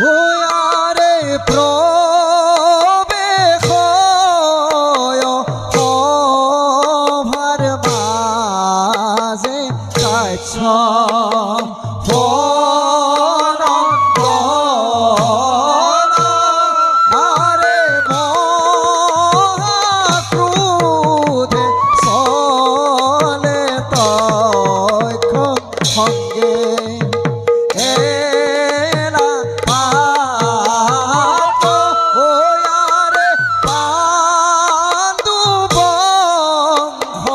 ওয়ারে প্রবেশ ভার মাঝে কাছ আরে মহাক্রুধে চলে তখন সঙ্গে এলা পাপ ওয়ারে পাণ্ডু বংশ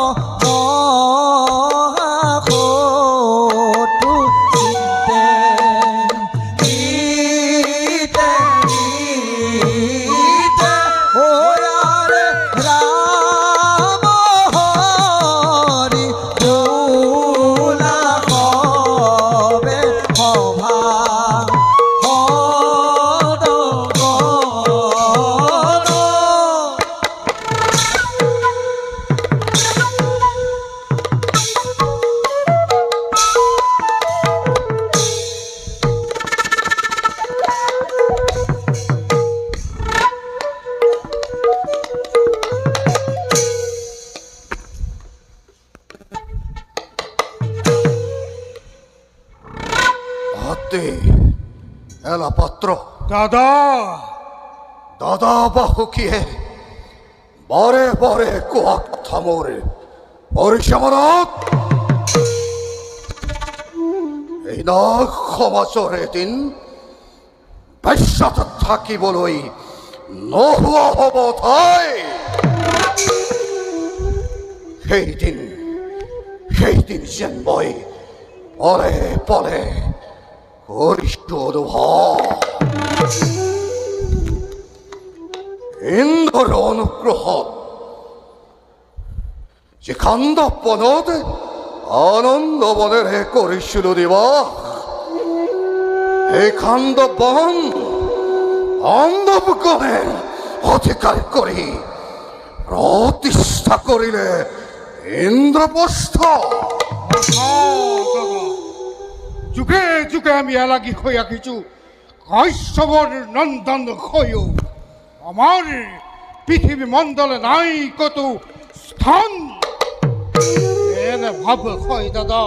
মহাকটু চিন্তে নিতে নিতে ওয়ারে রাম হরি দুলা হবে সভা হদ গণ। হাতে এলা পাত্র দাদা দাদা বাহুকিয়ে বরে বরে কুয়াক থামরে পরিসমানত এই না ক্ষমাচরে দিন বেশ্যাত থাকিবলৈ নোহোৱা হব ঠাই সেইদিন যেন মই পলে পলে কৰিছো অনুভৱ ইন্দ্ৰৰ অনুগ্ৰহত যে খান্দপনত আনন্দ মনেৰে কৰিছিলো নিবাস এই খান্দবন অন্ধৱগণে অধিকাৰ কৰি প্ৰতিষ্ঠা কৰিলে ইন্দ্ৰপ্ৰস্থ। যুগে যুগে আমি এলাগি হৈ আহিছো কাশ্যপৰ নন্দন হৈও আমার পৃথিবী মণ্ডলে নাই কত স্থান এনে ভাব হয় দাদা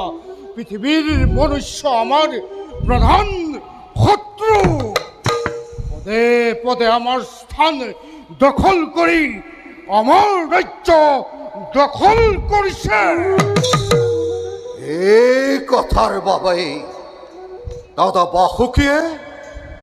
পৃথিবীর মনুষ্য আমার প্রধান শত্রু পদে পদে আমার স্থান দখল করি আমার রাজ্য দখল কৰিছে। এই কথার বাবাই দাদা বাহুকিয়ে